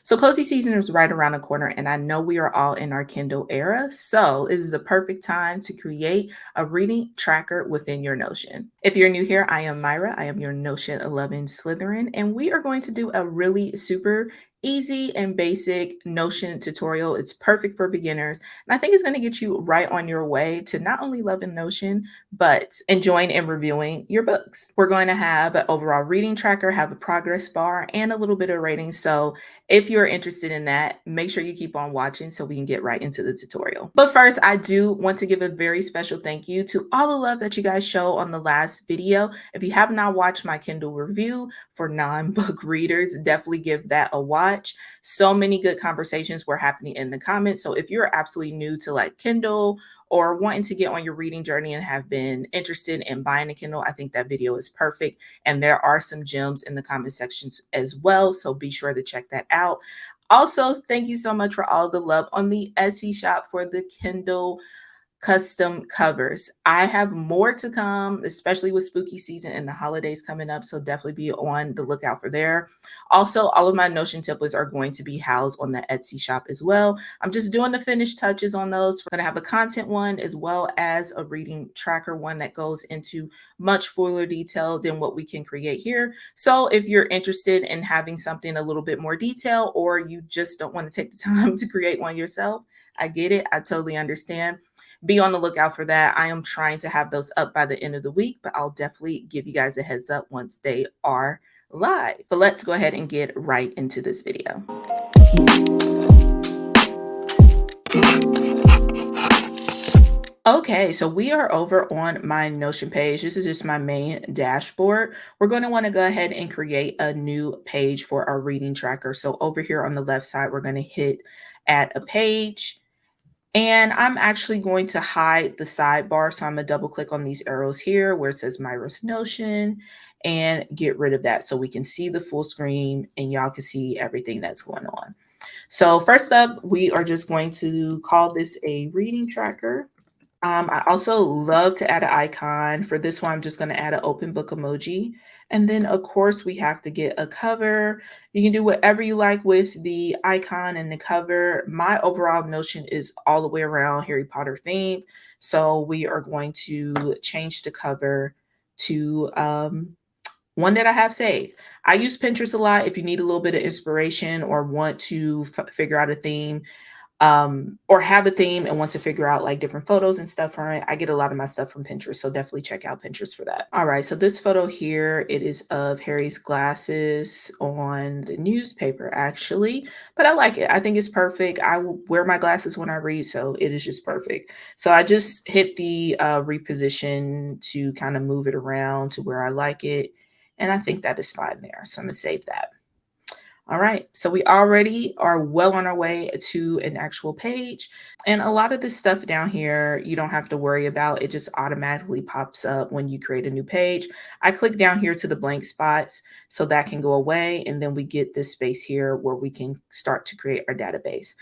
So cozy season is right around the corner, and I know we are all in our Kindle era. So this is the perfect time to create a reading tracker within your Notion. If you're new here, I am Myra. I am your Notion 11 Slytherin, and we are going to do a really super easy and basic Notion tutorial. It's perfect for beginners, and I think it's going to get you right on your way to not only loving Notion, but enjoying and reviewing your books. We're going to have an overall reading tracker, have a progress bar, and a little bit of rating. So if you're interested in that, make sure you keep on watching so we can get right into the tutorial. But first, I do want to give a very special thank you to all the love that you guys show on the last video. If you have not watched my Kindle review for non-book readers, definitely give that a watch. So many good conversations were happening in the comments. So if you're absolutely new to like Kindle or wanting to get on your reading journey and have been interested in buying a Kindle, I think that video is perfect. And there are some gems in the comment sections as well. So be sure to check that out. Also, thank you so much for all the love on the Etsy shop for the Kindle custom covers. I have more to come, especially with spooky season and the holidays coming up. So definitely be on the lookout for there. Also, all of my Notion templates are going to be housed on the Etsy shop as well. I'm just doing the finished touches on those. We're going to have a content one as well as a reading tracker one that goes into much fuller detail than what we can create here. So if you're interested in having something a little bit more detail, or you just don't want to take the time to create one yourself, I get it. I totally understand. Be on the lookout for that. I am trying to have those up by the end of the week, but I'll definitely give you guys a heads up once they are live. But let's go ahead and get right into this video. Okay, so we are over on my Notion page. This is just my main dashboard. We're going to want to go ahead and create a new page for our reading tracker. So over here on the left side, we're going to hit add a page. And I'm actually going to hide the sidebar. So I'm going to double click on these arrows here where it says Myra's Notion and get rid of that so we can see the full screen and y'all can see everything that's going on. So first up, we are just going to call this a reading tracker. I also love to add an icon. For this one, I'm just going to add an open book emoji. And then, of course, we have to get a cover. You can do whatever you like with the icon and the cover. My overall Notion is all the way around Harry Potter themed. So we are going to change the cover to one that I have saved. I use Pinterest a lot if you need a little bit of inspiration or want to figure out a theme, or have a theme and want to figure out like different photos and stuff from it. I get a lot of my stuff from Pinterest, so definitely check out Pinterest for that. All right, so this photo here, it is of Harry's glasses on the newspaper actually, but I like it. I think it's perfect. I wear my glasses when I read, so it is just perfect. So I just hit the reposition to kind of move it around to where I like it, and I think that is fine there. So I'm gonna save that. All right, so we already are well on our way to an actual page. And a lot of this stuff down here, you don't have to worry about. It just automatically pops up when you create a new page. I click down here to the blank spots so that can go away. And then we get this space here where we can start to create our database.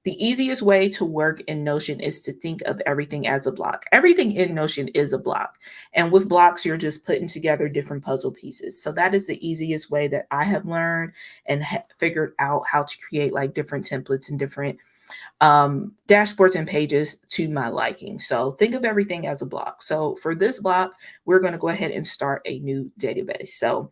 The easiest way to work in Notion is to think of everything as a block. Everything in Notion is a block. And with blocks, you're just putting together different puzzle pieces. So that is the easiest way that I have learned and figured out how to create like different templates and different dashboards and pages to my liking. So think of everything as a block. So for this block, we're going to go ahead and start a new database. So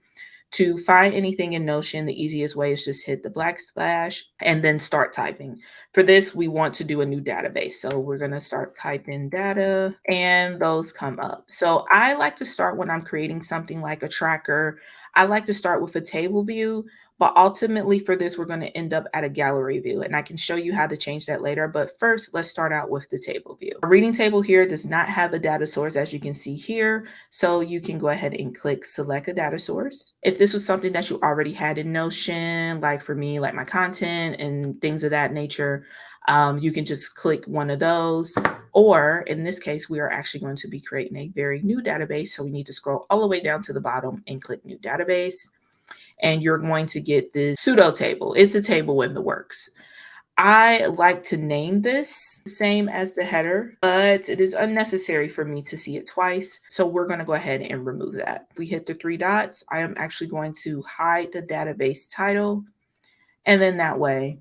to find anything in Notion, the easiest way is just hit the backslash and then start typing. For this, we want to do a new database. So we're going to start typing data and those come up. So I like to start when I'm creating something like a tracker. I like to start with a table view, but ultimately for this, we're going to end up at a gallery view, and I can show you how to change that later. But first, let's start out with the table view. Our reading table here does not have a data source, as you can see here. So you can go ahead and click select a data source. If this was something that you already had in Notion, like for me, like my content and things of that nature, you can just click one of those. Or in this case, we are actually going to be creating a very new database. So we need to scroll all the way down to the bottom and click new database. And you're going to get this pseudo table. It's a table in the works. I like to name this same as the header, but it is unnecessary for me to see it twice. So we're going to go ahead and remove that. We hit the three dots. I am actually going to hide the database title. And then that way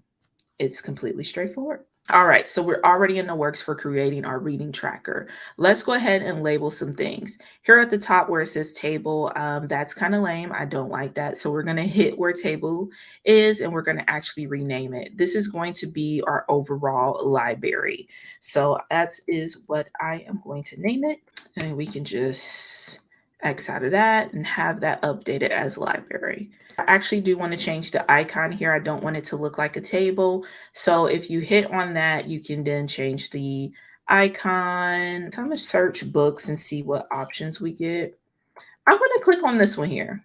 it's completely straightforward. All right, so we're already in the works for creating our reading tracker. Let's go ahead and label some things. Here at the top where it says table, that's kind of lame. I don't like that. So we're going to hit where table is and we're going to actually rename it. This is going to be our overall library. So that is what I am going to name it. And we can just X out of that and have that updated as library. I actually do want to change the icon here. I don't want it to look like a table. So if you hit on that, you can then change the icon. So I'm going to search books and see what options we get. I'm going to click on this one here.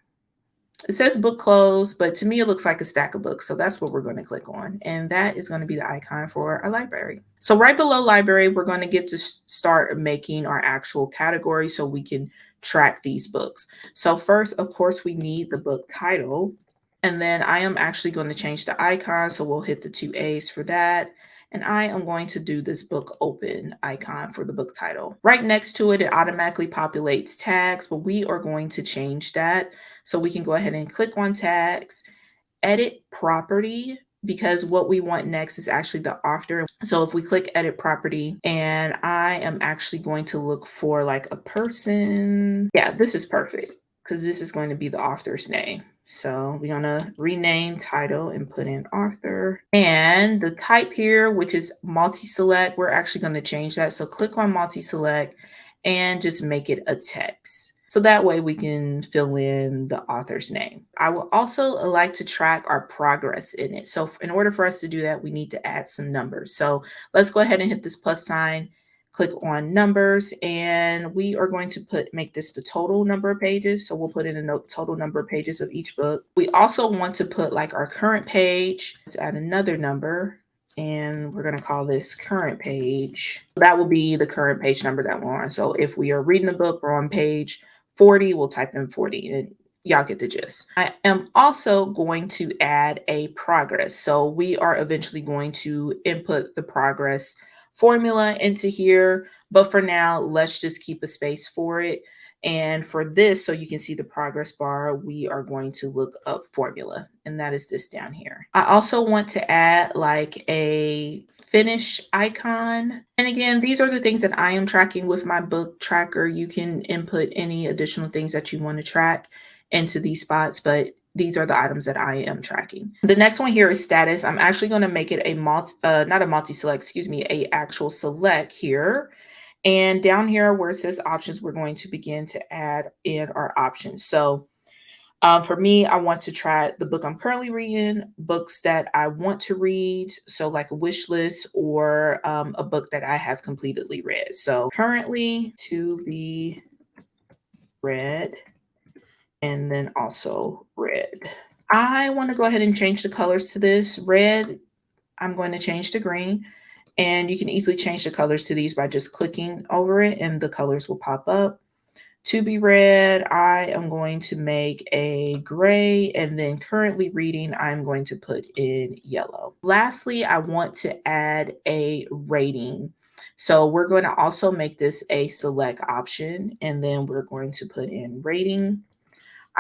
It says book closed, but to me it looks like a stack of books. So that's what we're going to click on. And that is going to be the icon for a library. So right below library, we're going to get to start making our actual category so we can track these books. So first, of course, we need the book title. And then I am actually going to change the icon. So we'll hit the 2 A's for that. And I am going to do this book open icon for the book title. Right next to it, it automatically populates tags, but we are going to change that. So we can go ahead and click on tags, edit property, because what we want next is actually the author. So if we click edit property, and I am actually going to look for like a person. Yeah, this is perfect because this is going to be the author's name. So we're going to rename title and put in author. And the type here, which is multi-select, we're actually going to change that. So click on multi-select and just make it a text. So that way we can fill in the author's name. I will also like to track our progress in it. So in order for us to do that, we need to add some numbers. So let's go ahead and hit this plus sign, click on numbers, and we are going to make this the total number of pages. So we'll put in a total number of pages of each book. We also want to put like our current page. Let's add another number. And we're going to call this current page. That will be the current page number that we're on. So if we are reading a book, we're on page 40, we'll type in 40 and y'all get the gist. I am also going to add a progress. So we are eventually going to input the progress formula into here. But for now, let's just keep a space for it. And for this, so you can see the progress bar, we are going to look up formula, and that is this down here. I also want to add like a finish icon. And again, these are the things that I am tracking with my book tracker. You can input any additional things that you want to track into these spots, but these are the items that I am tracking. The next one here is status. I'm actually going to make it a not a multi-select, excuse me, a actual select here. And down here where it says options, we're going to begin to add in our options. So for me, I want to try the book I'm currently reading, books that I want to read. So like a wish list or a book that I have completely read. So currently to be read and then also read. I want to go ahead and change the colors to this. Red, I'm going to change to green. And you can easily change the colors to these by just clicking over it and the colors will pop up. To be read, I am going to make a gray, and then currently reading, I'm going to put in yellow. Lastly, I want to add a rating. So we're going to also make this a select option, and then we're going to put in rating.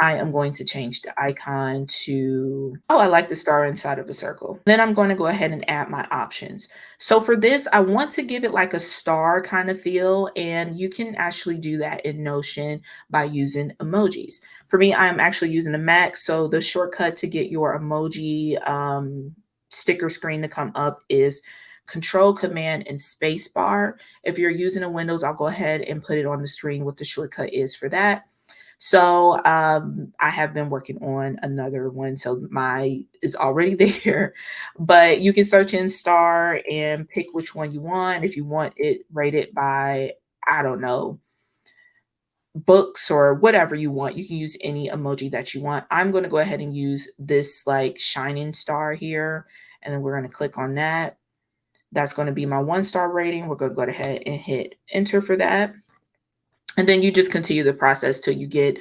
I am going to change the icon to, oh, I like the star inside of a circle. Then I'm going to go ahead and add my options. So for this, I want to give it like a star kind of feel, and you can actually do that in Notion by using emojis. For me, I'm actually using a Mac, so the shortcut to get your emoji sticker screen to come up is Control, Command, and Space bar. If you're using a Windows, I'll go ahead and put it on the screen what the shortcut is for that. So I have been working on another one. So my is already there, but you can search in star and pick which one you want. If you want it rated by, I don't know, books or whatever you want, you can use any emoji that you want. I'm going to go ahead and use this like shining star here. And then we're going to click on that. That's going to be my 1-star rating. We're going to go ahead and hit enter for that. And then you just continue the process till you get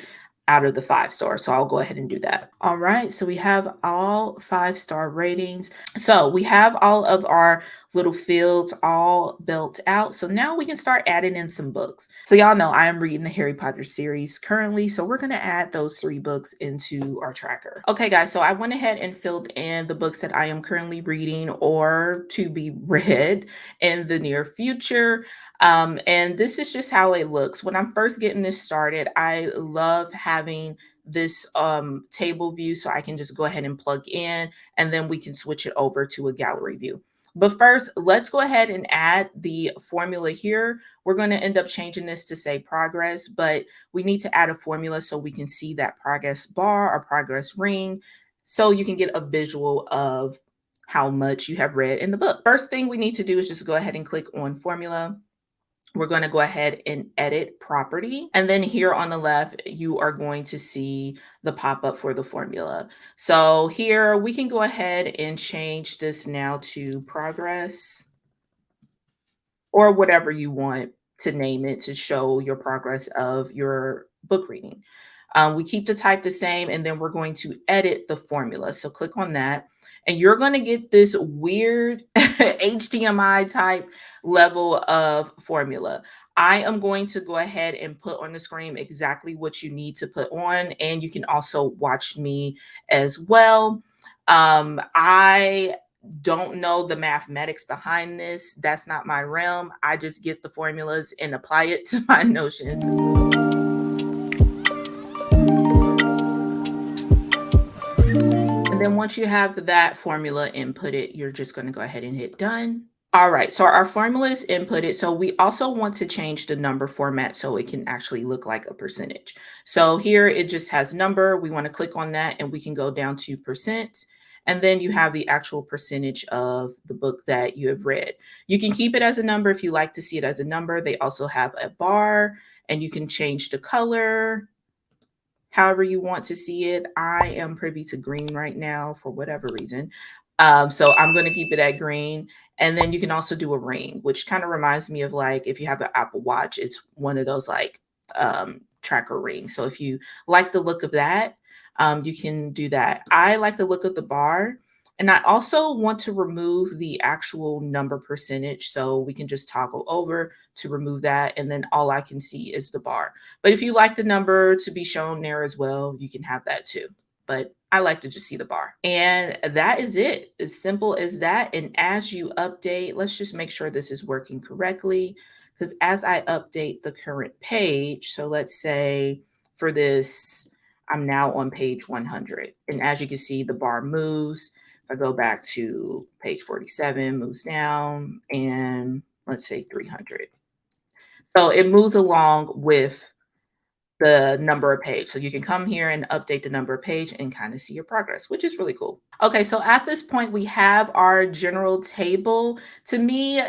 out of the 5 stars. So I'll go ahead and do that. All right, so we have all 5-star ratings. So we have all of our little fields all built out. So now we can start adding in some books. So y'all know I am reading the Harry Potter series currently. So we're going to add those 3 books into our tracker. Okay, guys, so I went ahead and filled in the books that I am currently reading or to be read in the near future. And this is just how it looks. When I'm first getting this started, I love having this table view so I can just go ahead and plug in, and then we can switch it over to a gallery view. But first, let's go ahead and add the formula here. We're going to end up changing this to say progress, but we need to add a formula so we can see that progress bar or progress ring so you can get a visual of how much you have read in the book. First thing we need to do is just go ahead and click on formula. We're going to go ahead and edit property. And then here on the left, you are going to see the pop-up for the formula. So here we can go ahead and change this now to progress or whatever you want to name it to show your progress of your book reading. We keep the type the same, and then we're going to edit the formula. So click on that, and you're going to get this weird HDMI type level of formula. I am going to go ahead and put on the screen exactly what you need to put on, and you can also watch me as well. I don't know the mathematics behind this. That's not my realm. I just get the formulas and apply it to my notions. And then once you have that formula inputted, you're just going to go ahead and hit done. All right, so our formula is inputted. So we also want to change the number format so it can actually look like a percentage. So here it just has number. We want to click on that and we can go down to percent. And then you have the actual percentage of the book that you have read. You can keep it as a number if you like to see it as a number. They also have a bar and you can change the color however you want to see it. I am privy to green right now for whatever reason. So I'm going to keep it at green. And then you can also do a ring, which kind of reminds me of like if you have an Apple Watch, it's one of those like tracker rings. So if you like the look of that, you can do that. I like the look of the bar. And I also want to remove the actual number percentage. So we can just toggle over to remove that. And then all I can see is the bar. But if you like the number to be shown there as well, you can have that too. But I like to just see the bar. And that is it. As simple as that. And as you update, let's just make sure this is working correctly. Because as I update the current page, so let's say for this, I'm now on page 100. And as you can see, the bar moves. If I go back to page 47, moves down, and let's say 300. So it moves along with the number of page. So you can come here and update the number of page and kind of see your progress, which is really cool. Okay, so at this point, we have our general table. To me,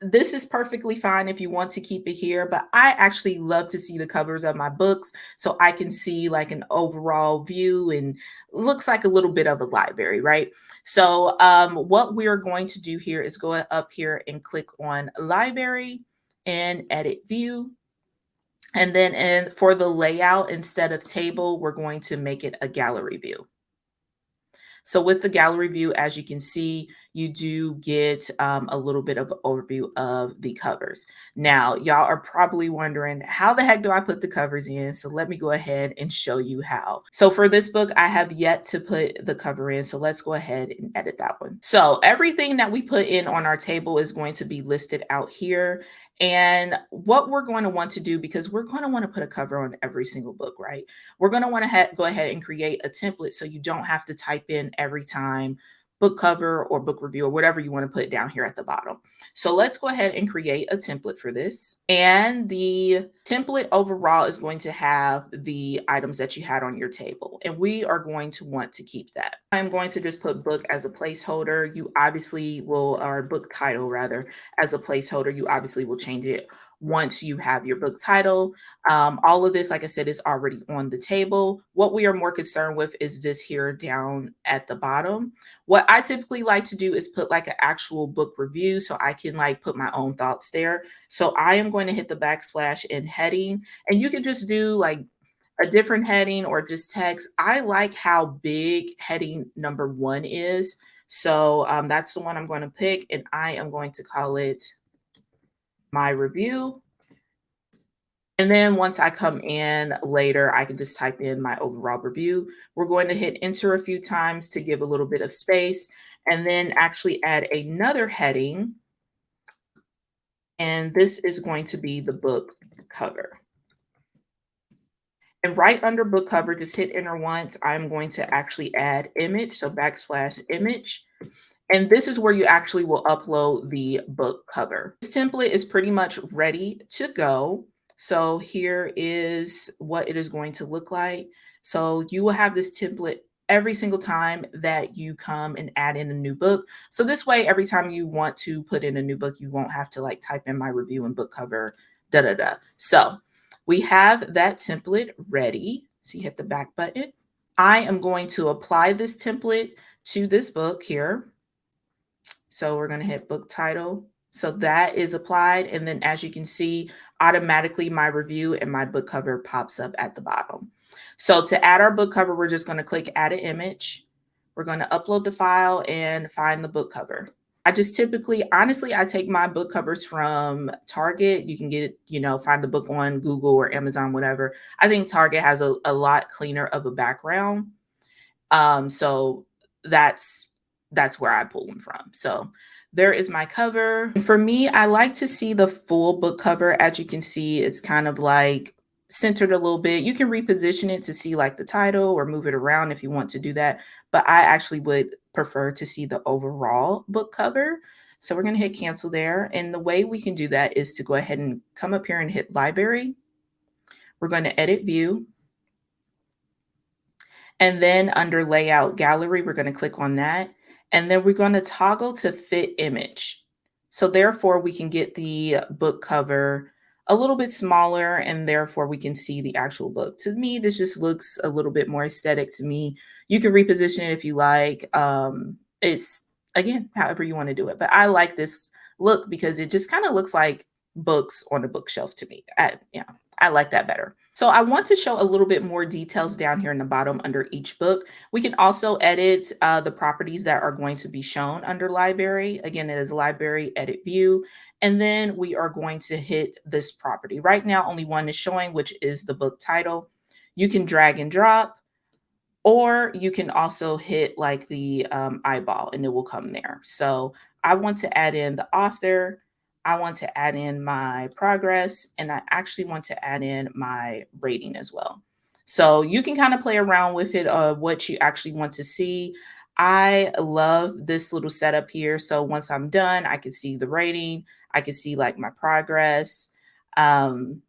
this is perfectly fine if you want to keep it here, but I actually love to see the covers of my books so I can see like an overall view and looks like a little bit of a library, right? So what we're going to do here is go up here and click on library and edit view. And then for the layout, instead of table, we're going to make it a gallery view. So with the gallery view, as you can see, you do get a little bit of an overview of the covers. Now, y'all are probably wondering, how the heck do I put the covers in? So let me go ahead and show you how. So for this book, I have yet to put the cover in. So let's go ahead and edit that one. So everything that we put in on our table is going to be listed out here. And what we're going to want to do, because we're going to want to put a cover on every single book, right? We're going to want to go ahead and create a template so you don't have to type in every time book cover or book review or whatever you want to put down here at the bottom. So let's go ahead and create a template for this. And the template overall is going to have the items that you had on your table. And we are going to want to keep that. I'm going to just put book as a placeholder. You obviously will, or book title rather, as a placeholder. You obviously will change it once you have your book title. All of this, like I said, is already on the table. What we are more concerned with is this here down at the bottom. What I typically like to do is put like an actual book review so I can like put my own thoughts there. So I am going to hit the backsplash in heading, and you can just do like a different heading or just text. I like how big heading number 1 is. So that's the one I'm going to pick, and I am going to call it my review. And then once I come in later, I can just type in my overall review. We're going to hit enter a few times to give a little bit of space and then actually add another heading. And this is going to be the book cover. And right under book cover, just hit enter once. I'm going to actually add image, so backslash image. And this is where you actually will upload the book cover. This template is pretty much ready to go. So here is what it is going to look like. So you will have this template every single time that you come and add in a new book. So this way, every time you want to put in a new book, you won't have to like type in my review and book cover, da da da. So we have that template ready. So you hit the back button. I am going to apply this template to this book here. So we're going to hit book title. So that is applied. And then as you can see, automatically my review and my book cover pops up at the bottom. So to add our book cover, we're just going to click add an image. We're going to upload the file and find the book cover. I just typically, honestly, I take my book covers from Target. You can get, find the book on Google or Amazon, whatever. I think Target has a lot cleaner of a background. So that's where I pull them from. So there is my cover. And for me, I like to see the full book cover. As you can see, it's kind of like centered a little bit. You can reposition it to see like the title or move it around if you want to do that. But I actually would prefer to see the overall book cover. So we're going to hit cancel there. And the way we can do that is to go ahead and come up here and hit library. We're going to edit view. And then under layout gallery, we're going to click on that. And then we're going to toggle to fit image. So therefore we can get the book cover a little bit smaller and therefore we can see the actual book. To me, this just looks a little bit more aesthetic to me. You can reposition it if you like. It's, again, however you want to do it. But I like this look because it just kind of looks like books on a bookshelf to me. I like that better. So I want to show a little bit more details down here in the bottom under each book. We can also edit the properties that are going to be shown under library. Again, it is library, edit view. And then we are going to hit this property. Right now, only one is showing, which is the book title. You can drag and drop, or you can also hit like the eyeball and it will come there. So I want to add in the author. I want to add in my progress, and I actually want to add in my rating as well. So you can kind of play around with it, what you actually want to see. I love this little setup here. So once I'm done, I can see the rating. I can see like my progress. And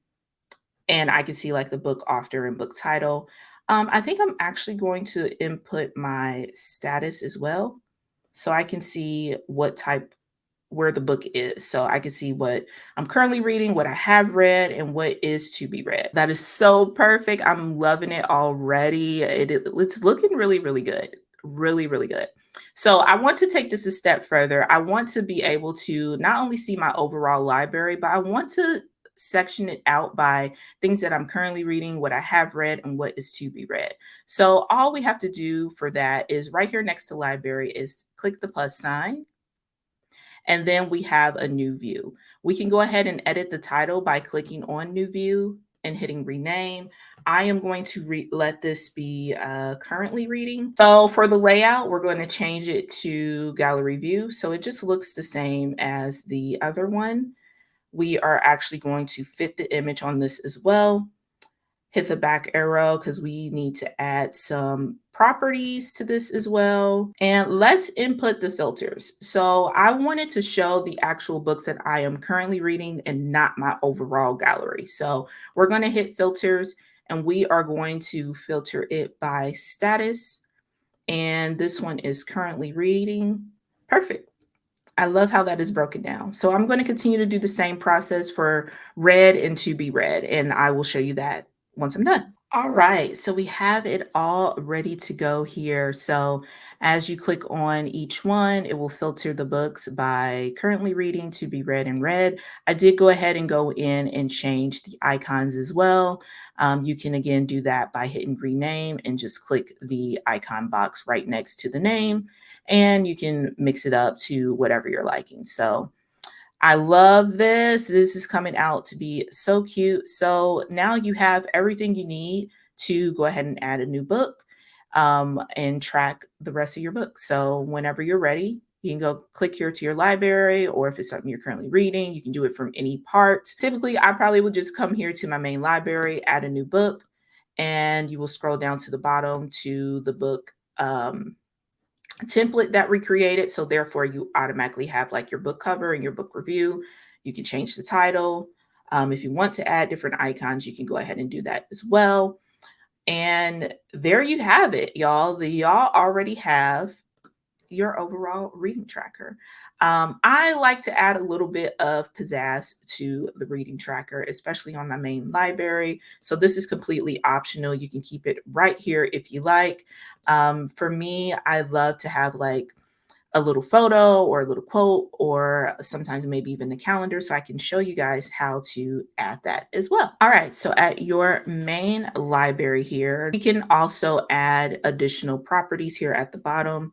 I can see like the book author and book title. I think I'm actually going to input my status as well. So I can see where the book is. So I can see what I'm currently reading, what I have read, and what is to be read. That is so perfect. I'm loving it already. It's looking really, really good. Really, really good. So I want to take this a step further. I want to be able to not only see my overall library, but I want to section it out by things that I'm currently reading, what I have read, and what is to be read. So all we have to do for that is right here next to library is click the plus sign. And then we have a new view. We can go ahead and edit the title by clicking on new view and hitting rename. I am going to let this be currently reading. So for the layout, we're going to change it to gallery view. So it just looks the same as the other one. We are actually going to fit the image on this as well. Hit the back arrow because we need to add some properties to this as well. And let's input the filters. So I wanted to show the actual books that I am currently reading and not my overall gallery. So we're going to hit filters and we are going to filter it by status. And this one is currently reading. Perfect. I love how that is broken down. So I'm going to continue to do the same process for read and to be read, and I will show you that once I'm done. All right, so we have it all ready to go here. So as you click on each one, it will filter the books by currently reading to be read and read. I did go ahead and go in and change the icons as well. You can again do that by hitting rename and just click the icon box right next to the name, and you can mix it up to whatever you're liking. So I love this. This is coming out to be so cute. So now you have everything you need to go ahead and add a new book and track the rest of your book. So whenever you're ready, you can go click here to your library, or if it's something you're currently reading, you can do it from any part. Typically, I probably would just come here to my main library, add a new book, and you will scroll down to the bottom to the book template that we created. So therefore you automatically have like your book cover and your book review. You can change the title. If you want to add different icons, you can go ahead and do that as well. And there you have it, y'all. Y'all already have your overall reading tracker. I like to add a little bit of pizzazz to the reading tracker, especially on my main library. So this is completely optional. You can keep it right here if you like. For me, I love to have like a little photo or a little quote, or sometimes maybe even a calendar, so I can show you guys how to add that as well. All right, so at your main library here, you can also add additional properties here at the bottom.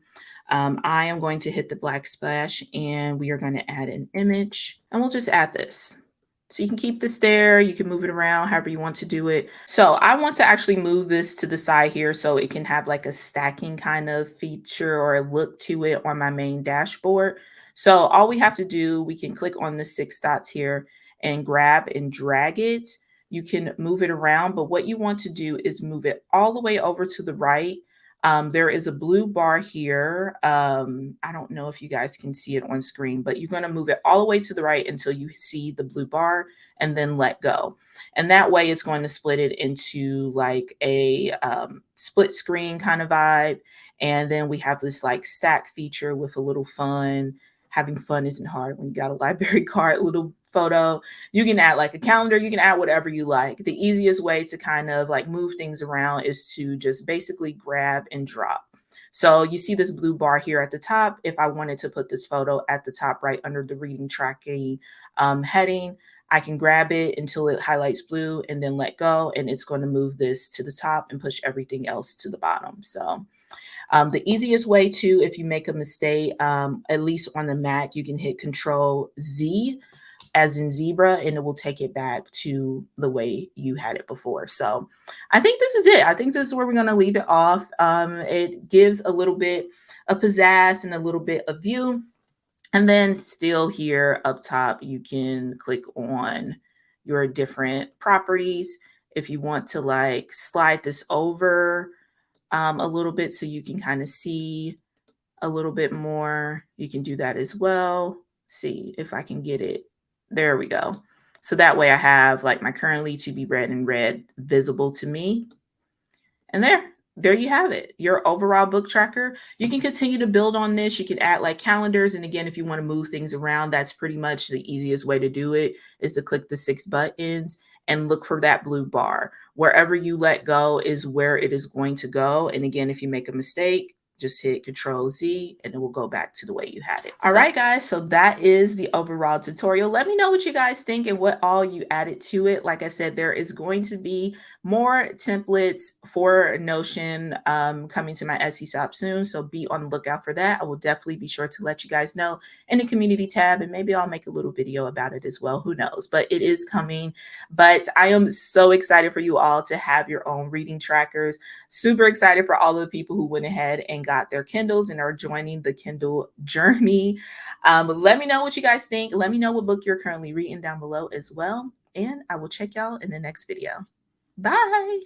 I am going to hit the black splash and we are going to add an image, and we'll just add this. So you can keep this there, you can move it around however you want to do it. So I want to actually move this to the side here so it can have like a stacking kind of feature or look to it on my main dashboard. So all we have to do, we can click on the 6 dots here and grab and drag it. You can move it around, but what you want to do is move it all the way over to the right. There is a blue bar here. I don't know if you guys can see it on screen, but you're going to move it all the way to the right until you see the blue bar and then let go. And that way it's going to split it into like a split screen kind of vibe. And then we have this like stack feature with a little fun. Having fun isn't hard when you got a library card, little photo. You can add like a calendar, you can add whatever you like. The easiest way to kind of like move things around is to just basically grab and drop. So you see this blue bar here at the top. If I wanted to put this photo at the top right under the reading tracking heading, I can grab it until it highlights blue and then let go, and it's going to move this to the top and push everything else to the bottom. So the easiest way to, if you make a mistake, at least on the Mac, you can hit Control Z as in zebra, and it will take it back to the way you had it before. So I think this is it. I think this is where we're going to leave it off. It gives a little bit of pizzazz and a little bit of view. And then still here up top, you can click on your different properties. If you want to like slide this over a little bit so you can kind of see a little bit more, you can do that as well. See if I can get it. There we go. So that way I have like my currently to be read and read visible to me. And there you have it, your overall book tracker. You can continue to build on this. You can add like calendars. And again, if you want to move things around, that's pretty much the easiest way to do it, is to click the 6 buttons and look for that blue bar. Wherever you let go is where it is going to go. And again, if you make a mistake, just hit Control Z and it will go back to the way you had it. All right, guys. So that is the overall tutorial. Let me know what you guys think and what all you added to it. Like I said, there is going to be more templates for Notion coming to my Etsy shop soon. So be on the lookout for that. I will definitely be sure to let you guys know in the community tab, and maybe I'll make a little video about it as well. Who knows? But it is coming. But I am so excited for you all to have your own reading trackers. Super excited for all of the people who went ahead and got their Kindles and are joining the Kindle journey. Let me know what you guys think. Let me know what book you're currently reading down below as well. And I will check y'all in the next video. Bye.